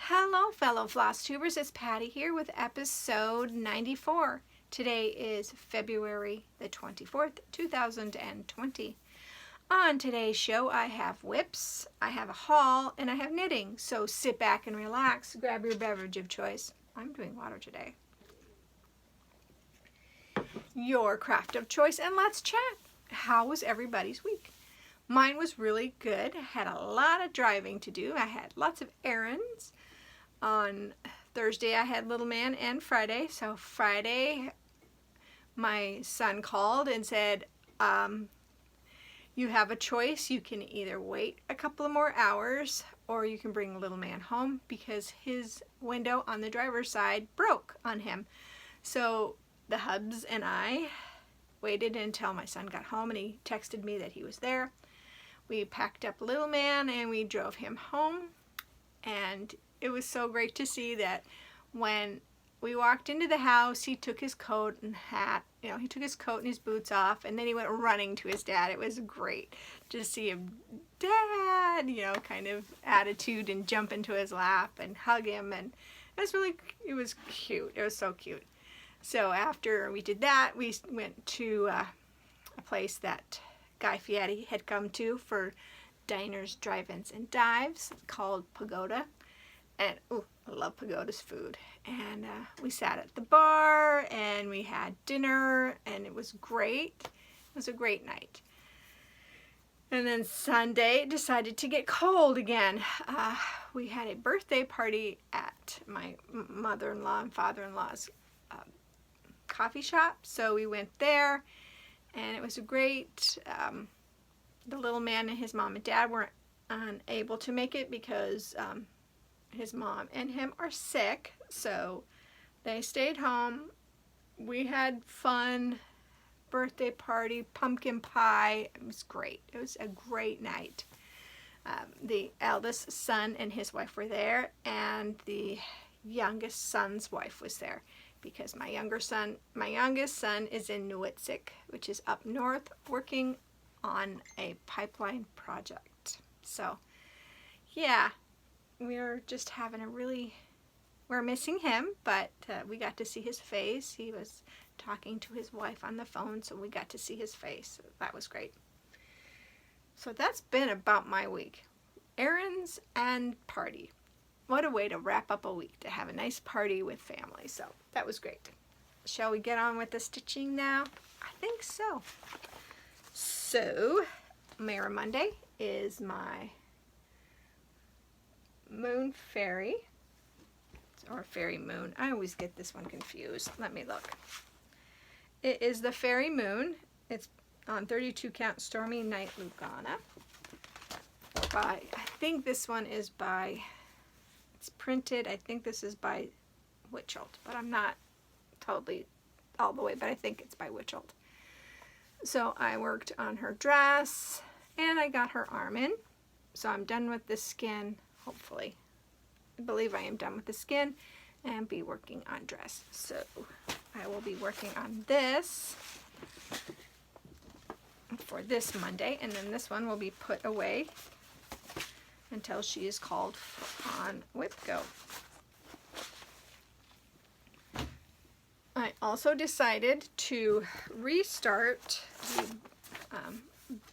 Hello, fellow Flosstubers. It's Patty here with episode 94. Today is February the 24th, 2020. On today's show, I have whips, I have a haul, and I have knitting. So sit back and relax. Grab your beverage of choice. I'm doing water today. Your craft of choice, and let's chat. How was everybody's week? Mine was really good. I had a lot of driving to do. I had lots of errands. On Thursday, I had little man, and Friday. So Friday, my son called and said, you have a choice. You can either wait a couple of more hours or you can bring little man home because his window on the driver's side broke on him. So the hubs and I waited until my son got home and he texted me that he was there. We packed up little man and we drove him home, and it was so great to see that when we walked into the house, he took his coat and hat, he took his coat and his boots off, and then he went running to his dad. It was great to see him, Dad, kind of attitude, and jump into his lap and hug him, and it was cute. It was so cute. So after we did that, we went to a place that Guy Fieri had come to for diners, drive-ins, and dives called Pagoda. And I love Pagoda's food. And we sat at the bar and we had dinner, and it was great. It was a great night. And then Sunday it decided to get cold again. We had a birthday party at my mother-in-law and father-in-law's coffee shop. So we went there, and it was great. The little man and his mom and dad weren't unable to make it because his mom and him are sick, so they stayed home. We had fun, birthday party, pumpkin pie. It was great. It was a great night. The eldest son and his wife were there, and the youngest son's wife was there because my youngest son is in Newitsik, which is up north, working on a pipeline project. So yeah, we're just having we're missing him, but we got to see his face. He was talking to his wife on the phone, so we got to see his face. That was great. So that's been about my week. Errands and party. What a way to wrap up a week, to have a nice party with family. So that was great. Shall we get on with the stitching now? I think so. So, Mara Monday is my moon fairy, or fairy moon. I always get this one confused. Let me look. It is the fairy moon. It's on 32 count Stormy Night Lugana. I think this one is by, it's printed, I think this is by Witchold, but I'm not totally all the way, but I think it's by Witchold. So I worked on her dress, and I got her arm in. So I'm done with the skin, hopefully. I believe I am done with the skin and be working on dress. So I will be working on this for this Monday, and then this one will be put away until she is called on with Go. I also decided to restart the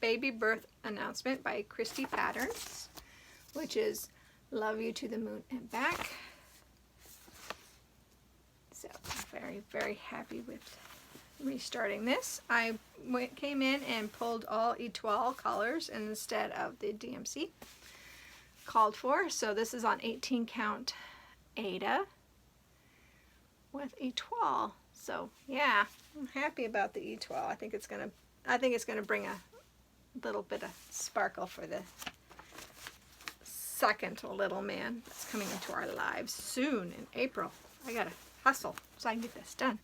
baby birth announcement by Christy Patterns, which is Love You to the Moon and Back. So I'm very, very happy with restarting this. I came in and pulled all Etoile colors instead of the DMC called for. So this is on 18 count Ada with Etoile. So yeah, I'm happy about the Etoile. I think it's gonna bring a little bit of sparkle for the second little man that's coming into our lives soon in April. I gotta hustle so I can get this done.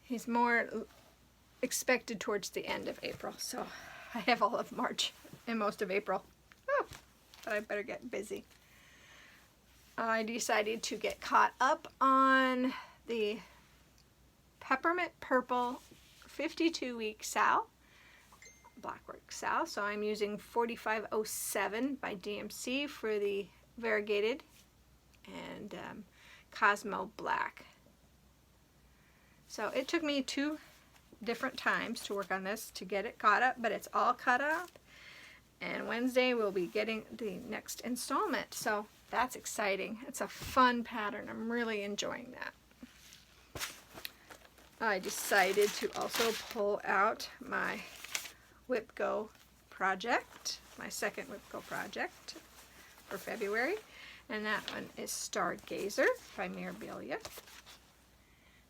He's more expected towards the end of April, so I have all of March and most of April. Oh, but I better get busy. I decided to get caught up on the Peppermint Purple 52-week Sal, Blackwork Sal. So I'm using 4507 by DMC for the variegated and Cosmo black. So it took me 2 different times to work on this to get it caught up, but it's all cut up. And Wednesday we'll be getting the next installment. So that's exciting. It's a fun pattern. I'm really enjoying that. I decided to also pull out my Whip Go project, my second Whip Go project for February. And that one is Stargazer by Mirabilia.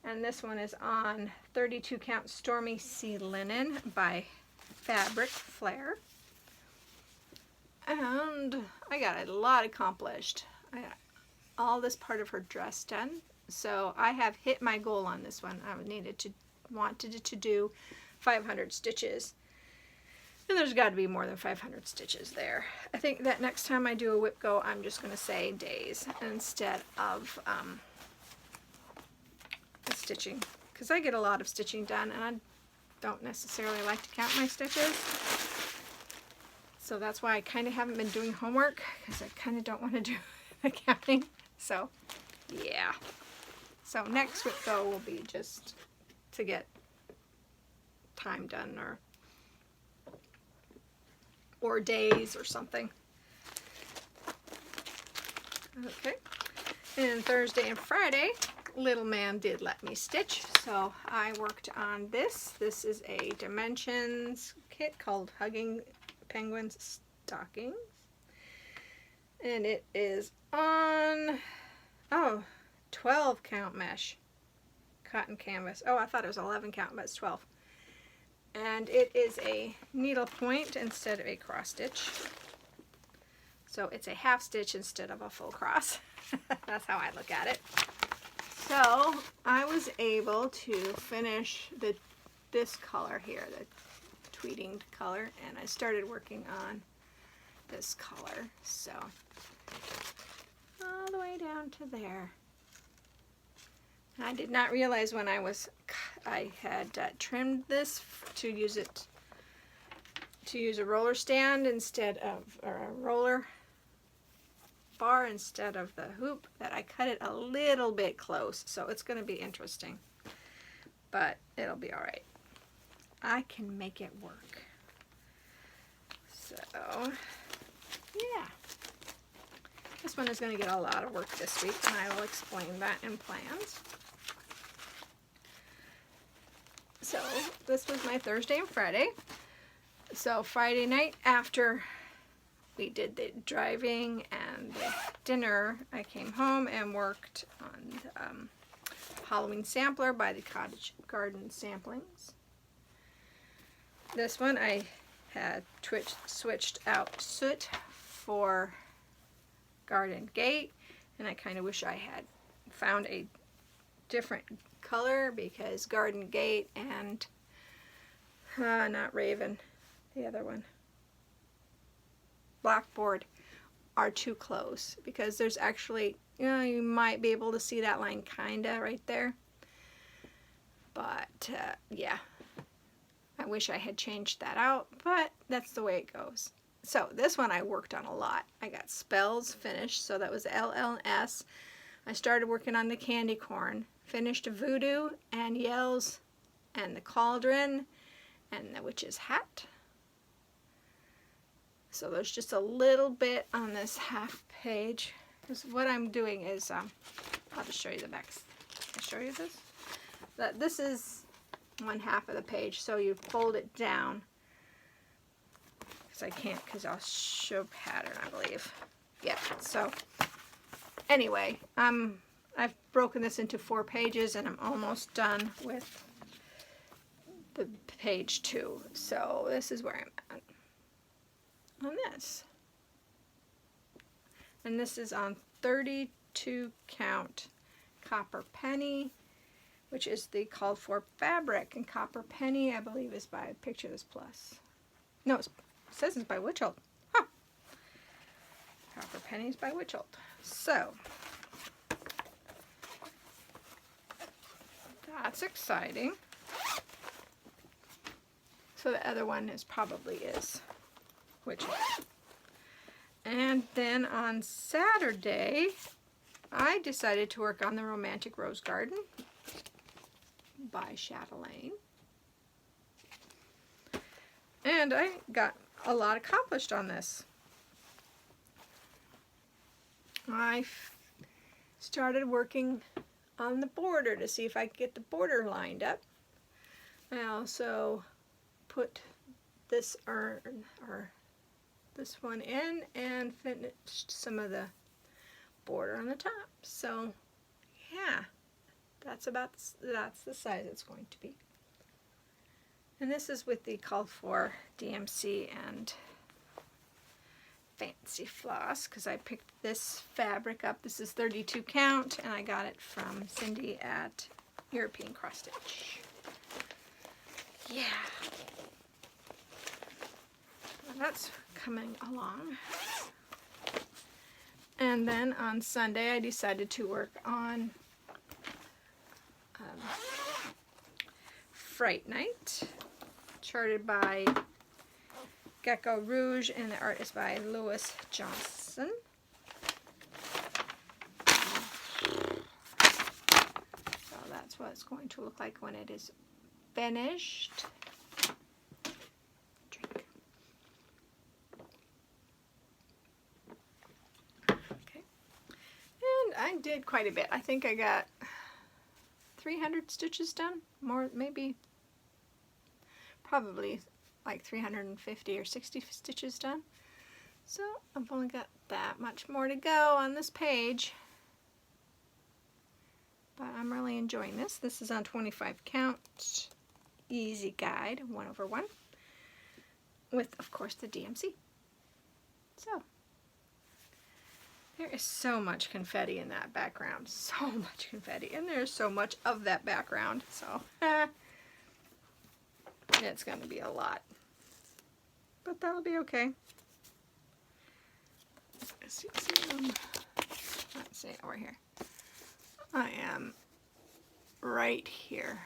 And this one is on 32 count Stormy Sea Linen by Fabric Flair. And I got a lot accomplished. I got all this part of her dress done. So I have hit my goal on this one. I wanted to do 500 stitches. And there's got to be more than 500 stitches there. I think that next time I do a Whip Go, I'm just going to say days instead of stitching. Because I get a lot of stitching done and I don't necessarily like to count my stitches. So that's why I kind of haven't been doing homework, because I kind of don't want to do the counting. So, yeah. So next Whip Go will be just to get time done or days or something. Okay. And Thursday and Friday, little man did let me stitch, so I worked on this. This is a Dimensions kit called Hugging Penguins Stockings. And it is on, 12 count mesh cotton canvas. Oh, I thought it was 11 count, but it's 12. And it is a needle point instead of a cross stitch. So it's a half stitch instead of a full cross. That's how I look at it. So I was able to finish this color here, the tweeting color, and I started working on this color. So all the way down to there. I did not realize when I had trimmed this to use a roller stand instead of, or a roller bar instead of the hoop, that I cut it a little bit close. So it's going to be interesting, but it'll be all right. I can make it work. So yeah, this one is going to get a lot of work this week, and I will explain that in plans. So this was my Thursday and Friday. So Friday night, after we did the driving and the dinner, I came home and worked on the Halloween sampler by the Cottage Garden Samplings. This one I had switched out Soot for Garden Gate, and I kind of wish I had found a different color, because Garden Gate and not Raven, the other one, Blackboard, are too close, because there's actually, you might be able to see that line kinda right there, but yeah, I wish I had changed that out, but that's the way it goes. So this one I worked on a lot. I got Spells finished, so that was LLS. I started working on the Candy Corn, finished Voodoo and Yells and the Cauldron and the Witch's Hat. So there's just a little bit on this half page, because what I'm doing is, I'll just show you the back. Can I show you this? This is one half of the page, so you fold it down, because I can't, because I'll show pattern, I believe. Yeah, so anyway, I've broken this into 4 pages, and I'm almost done with the page 2. So this is where I'm at on this. And this is on 32 count Copper Penny, which is the called for fabric. And Copper Penny, I believe, is by Picture This Plus. No, it says it's by Witchhold. Huh. Copper Penny's by Witchhold. So that's exciting. So the other one is probably Witchhold. And then on Saturday, I decided to work on the Romantic Rose Garden by Chatelaine. And I got a lot accomplished on this. I started working on the border to see if I could get the border lined up. I also put this urn, or this one in, and finished some of the border on the top. So yeah, that's the size it's going to be. And this is with the called for DMC and fancy floss, because I picked this fabric up. This is 32 count, and I got it from Cindy at European Cross Stitch. Yeah, well, that's coming along. And then on Sunday I decided to work on Fright Night, charted by Gecko Rouge, and the art is by Louis Johnson. So that's what it's going to look like when it is finished. Drink. Okay. And I did quite a bit. I think I got 300 stitches done. More, maybe, probably like 350 or 60 stitches done. So I've only got that much more to go on this page. But I'm really enjoying this. This is on 25 count, easy guide, 1/1, with of course the DMC. So there is so much confetti in that background, so much confetti, and there's so much of that background, so it's going to be a lot, but that'll be okay. Let's see over here. I am right here.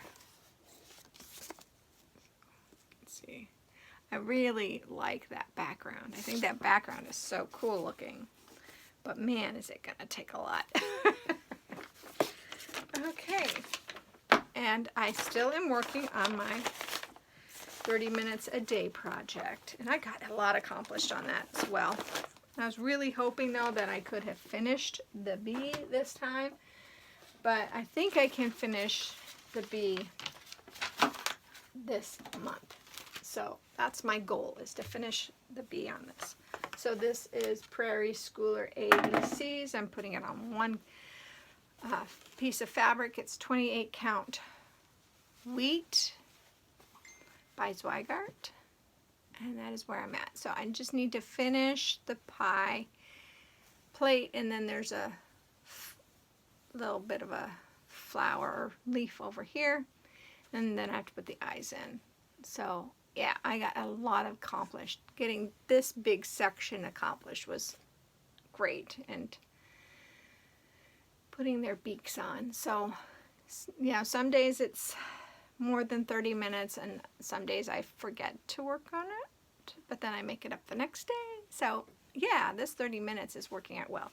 Let's see. I really like that background. I think that background is so cool looking. But man, is it going to take a lot. Okay. And I still am working on my 30 minutes a day project. And I got a lot accomplished on that as well. I was really hoping though that I could have finished the bee this time. But I think I can finish the bee this month. So that's my goal, is to finish the bee on this. So this is Prairie Schooler ABCs. I'm putting it on one piece of fabric. It's 28 count wheat by Zweigart. And that is where I'm at. So I just need to finish the pie plate, and then there's a little bit of a flower leaf over here, and then I have to put the eyes in. So yeah, I got a lot accomplished. Getting this big section accomplished was great, and putting their beaks on. So yeah, some days it's more than 30 minutes, and some days I forget to work on it, but then I make it up the next day. So yeah, this 30 minutes is working out well.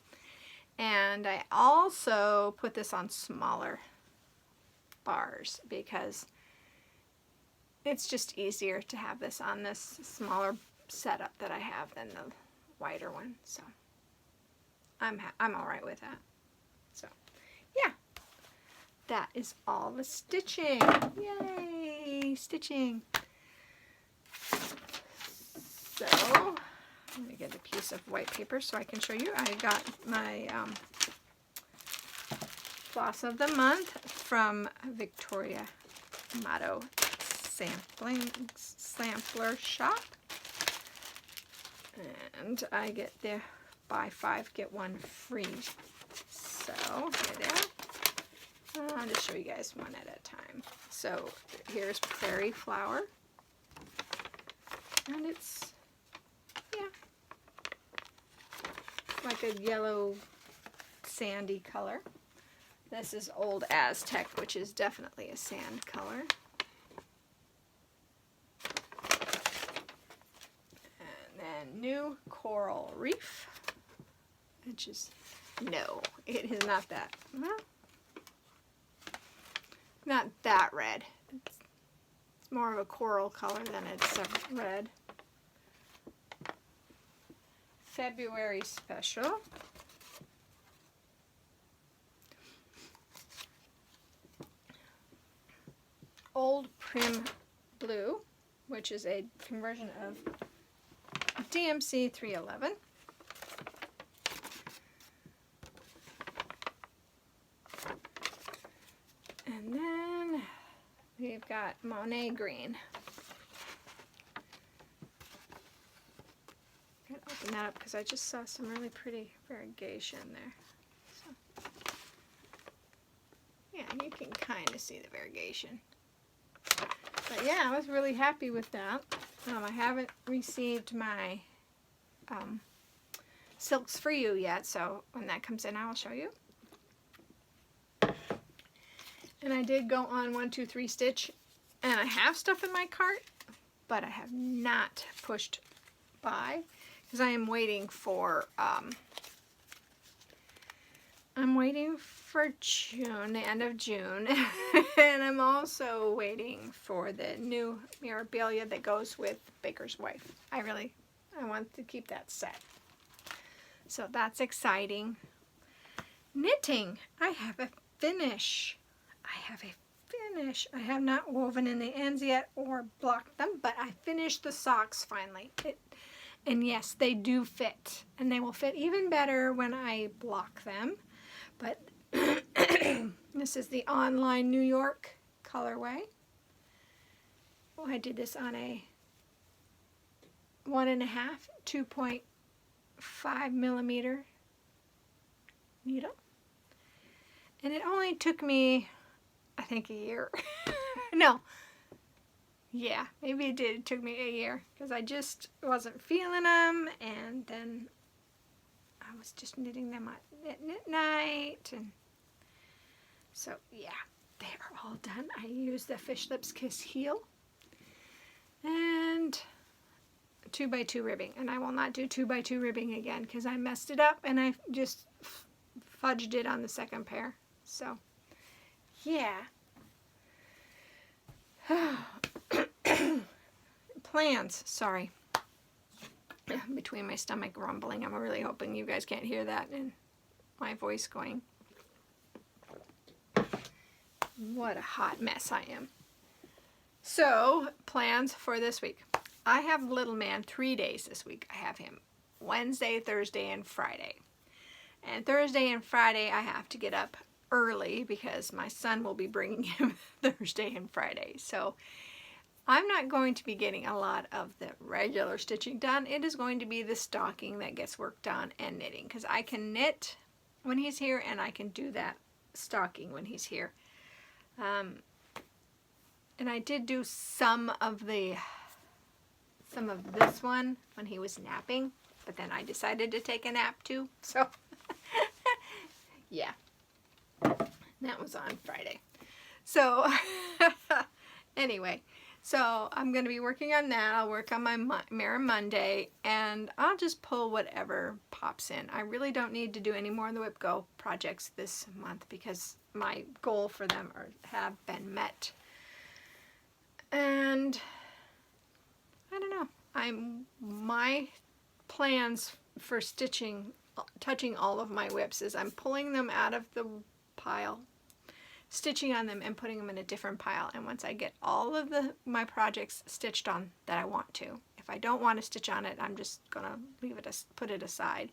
And I also put this on smaller bars because it's just easier to have this on this smaller setup that I have than the wider one. So I'm all right with that. So yeah, that is all the stitching. Yay, stitching. So let me get a piece of white paper so I can show you. I got my floss of the month from Victoria Motto Sampler Shop. And I get the buy 5 get 1 free. So here they are. I'll just show you guys one at a time. So here's Prairie Flower. And it's, yeah, like a yellow sandy color. This is Old Aztec, which is definitely a sand color. And then New Coral Reef. It's just, no, it is not that. Well, not that red. It's more of a coral color than it's a red. February special. Old Prim Blue, which is a conversion of DMC 311. And then we've got Monet Green. I'm going to open that up because I just saw some really pretty variegation there. So, yeah, you can kind of see the variegation. But yeah, I was really happy with that. I haven't received my Silks for You yet, so when that comes in, I will show you. And I did go on 1-2-3 Stitch, and I have stuff in my cart, but I have not pushed buy because I am waiting for June, the end of June, and I'm also waiting for the new Mirabilia that goes with Baker's Wife. I want to keep that set. So that's exciting. Knitting. I have a finish. I have not woven in the ends yet or blocked them, but I finished the socks finally. And yes, they do fit, and they will fit even better when I block them. But this is the Online New York colorway. Oh, I did this on a 1.5, 2.5 millimeter needle. And it only took me, I think, a year. No. Yeah, maybe it did. It took me a year because I just wasn't feeling them, and then I was just knitting them at night, and so yeah, they are all done. I used the Fish Lips Kiss heel and 2x2 ribbing, and I will not do 2x2 ribbing again because I messed it up and I just fudged it on the second pair. So yeah. Plans, sorry. Between my stomach rumbling, I'm really hoping you guys can't hear that and my voice going. What a hot mess I am. So, plans for this week. I have little man 3 days this week. I have him Wednesday, Thursday, and Friday. And Thursday and Friday I have to get up early because my son will be bringing him Thursday and Friday. So I'm not going to be getting a lot of the regular stitching done. It is going to be the stocking that gets worked on and knitting, because I can knit when he's here and I can do that stocking when he's here. And I did do some of this one when he was napping, but then I decided to take a nap too. So yeah, that was on Friday. So anyway. So I'm going to be working on that. I'll work on my Mirror Monday, and I'll just pull whatever pops in. I really don't need to do any more of the Whip Go projects this month because my goal for them have been met. And I don't know. My plans for stitching, touching all of my whips is I'm pulling them out of the pile, stitching on them and putting them in a different pile. And once I get all of my projects stitched on that I want to, if I don't want to stitch on it, I'm just gonna put it aside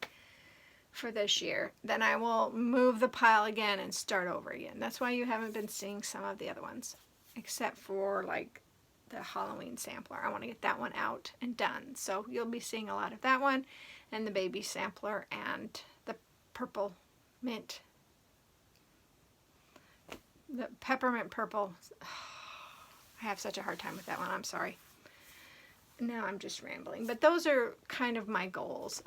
for this year. Then I will move the pile again and start over again. That's why you haven't been seeing some of the other ones, except for like the Halloween sampler. I want to get that one out and done. So you'll be seeing a lot of that one, and the baby sampler, and the purple mint. The peppermint purple. I have such a hard time with that one. I'm sorry. Now I'm just rambling. But those are kind of my goals.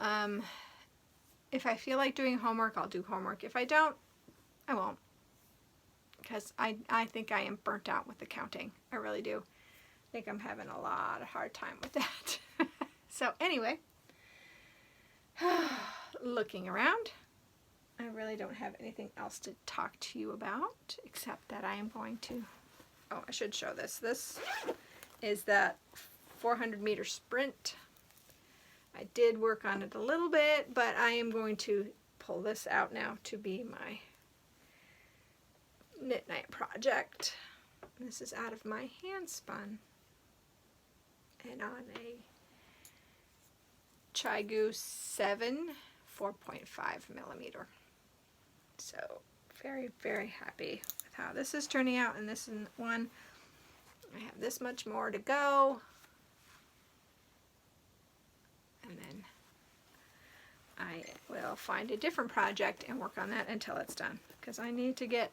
If I feel like doing homework, I'll do homework. If I don't, I won't. Because I think I am burnt out with the counting. I really do. I think I'm having a lot of hard time with that. So anyway, looking around, I really don't have anything else to talk to you about except that I am going to, oh, I should show this. This is that 400-meter sprint. I did work on it a little bit, but I am going to pull this out now to be my knit night project. This is out of my hand spun and on a Chaigu 7 4.5 millimeter. So very, very happy with how this is turning out, and this is one. I have this much more to go, and then I will find a different project and work on that until it's done, because I need to get,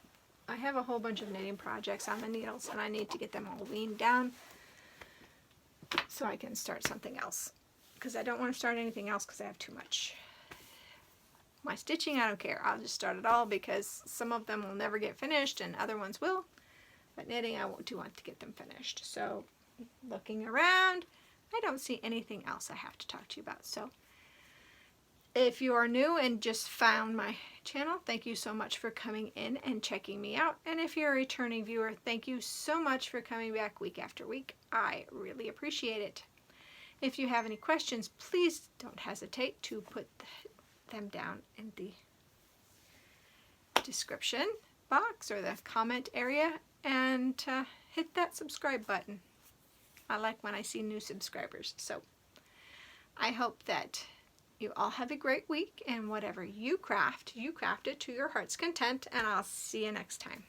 I have a whole bunch of knitting projects on the needles and I need to get them all weaned down so I can start something else, because I don't want to start anything else because I have too much. My stitching, I don't care. I'll just start it all because some of them will never get finished and other ones will. But knitting, I do want to get them finished. So looking around, I don't see anything else I have to talk to you about. So if you are new and just found my channel, thank you so much for coming in and checking me out. And if you're a returning viewer, thank you so much for coming back week after week. I really appreciate it. If you have any questions, please don't hesitate to put them down in the description box or the comment area, and hit that subscribe button. I like when I see new subscribers. So I hope that you all have a great week, and whatever you craft it to your heart's content, and I'll see you next time.